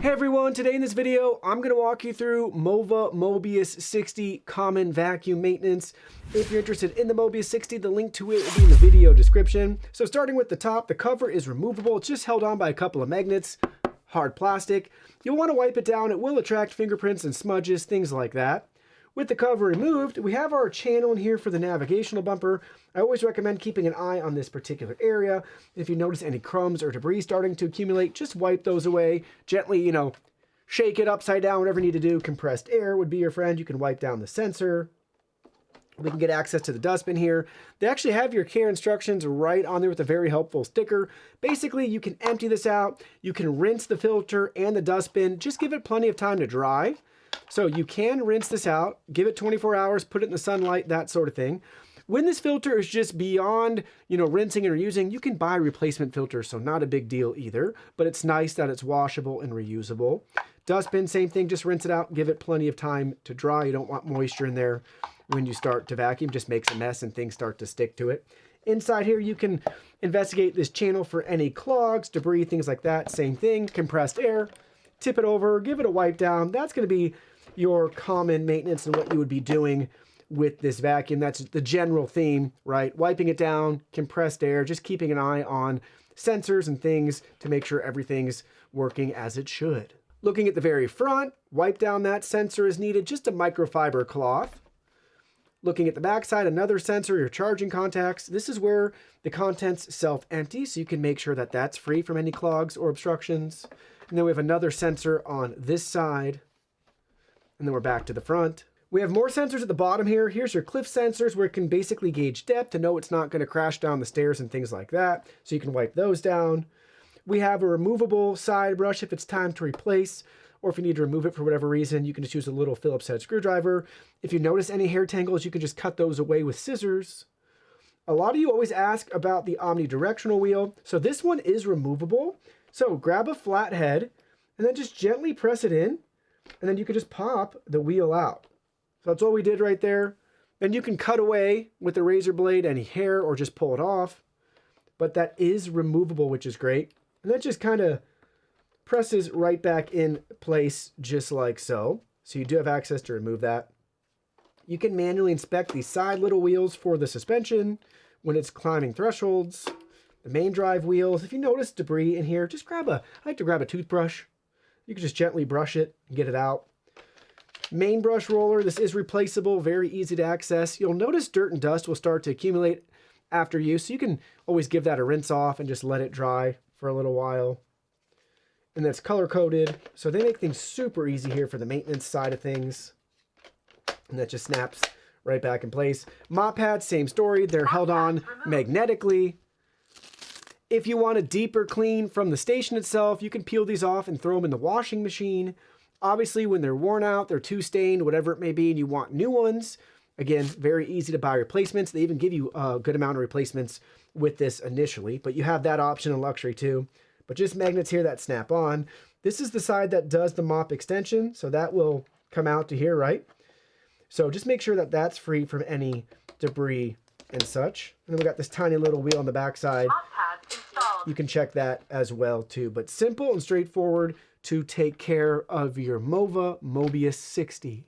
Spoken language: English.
Hey everyone, today in this video, I'm going to walk you through MOVA Mobius 60 Common Vacuum Maintenance. If you're interested in the Mobius 60, the link to it will be in the video description. So starting with the top, the cover is removable. It's just held on by a couple of magnets, hard plastic. You'll want to wipe it down. It will attract fingerprints and smudges, things like that. With the cover removed, we have our channel in here for the navigational bumper. I always recommend keeping an eye on this particular area. If you notice any crumbs or debris starting to accumulate, just wipe those away. Gently, shake it upside down, whatever you need to do. Compressed air would be your friend. You can wipe down the sensor. We can get access to the dustbin here. They actually have your care instructions right on there with a very helpful sticker. Basically, you can empty this out. You can rinse the filter and the dustbin. Just give it plenty of time to dry. So you can rinse this out, give it 24 hours, put it in the sunlight, that sort of thing. When this filter is just beyond, rinsing and reusing, you can buy replacement filters, so not a big deal either, but it's nice that it's washable and reusable. Dustbin, same thing, just rinse it out, give it plenty of time to dry. You don't want moisture in there when you start to vacuum, just makes a mess and things start to stick to it. Inside here, you can investigate this channel for any clogs, debris, things like that. Same thing, compressed air, tip it over, give it a wipe down. That's going to be your common maintenance and what you would be doing with this vacuum. That's the general theme, right? Wiping it down, compressed air, just keeping an eye on sensors and things to make sure everything's working as it should. Looking at the very front, wipe down that sensor as needed, just a microfiber cloth. Looking at the backside, another sensor, your charging contacts. This is where the contents self-empty, so you can make sure that that's free from any clogs or obstructions. And then we have another sensor on this side. And then we're back to the front. We have more sensors at the bottom here. Here's your cliff sensors where it can basically gauge depth to know it's not going to crash down the stairs and things like that. So you can wipe those down. We have a removable side brush if it's time to replace, or if you need to remove it for whatever reason, you can just use a little Phillips head screwdriver. If you notice any hair tangles, you can just cut those away with scissors. A lot of you always ask about the omnidirectional wheel. So this one is removable. So grab a flat head and then just gently press it in. And then you can just pop the wheel out. So that's all we did right there. Then you can cut away with the razor blade any hair or just pull it off. But that is removable, which is great. And that just kind of presses right back in place just like so. So you do have access to remove that. You can manually inspect the side little wheels for the suspension when it's climbing thresholds. The main drive wheels. If you notice debris in here, just I like to grab a toothbrush. You can just gently brush it and get it out. Main brush roller, this is replaceable, very easy to access. You'll notice dirt and dust will start to accumulate after use, so you can always give that a rinse off and just let it dry for a little while. And that's color coded, so they make things super easy here for the maintenance side of things. And that just snaps right back in place. Mop pads, same story, they're held on magnetically. If you want a deeper clean from the station itself, you can peel these off and throw them in the washing machine. Obviously, when they're worn out, they're too stained, whatever it may be, and you want new ones, again, very easy to buy replacements. They even give you a good amount of replacements with this initially, but you have that option in luxury too. But just magnets here that snap on. This is the side that does the mop extension, so that will come out to here, right? So just make sure that that's free from any debris and such. And then we got this tiny little wheel on the backside. You can check that as well too, but simple and straightforward to take care of your MOVA Mobius 60.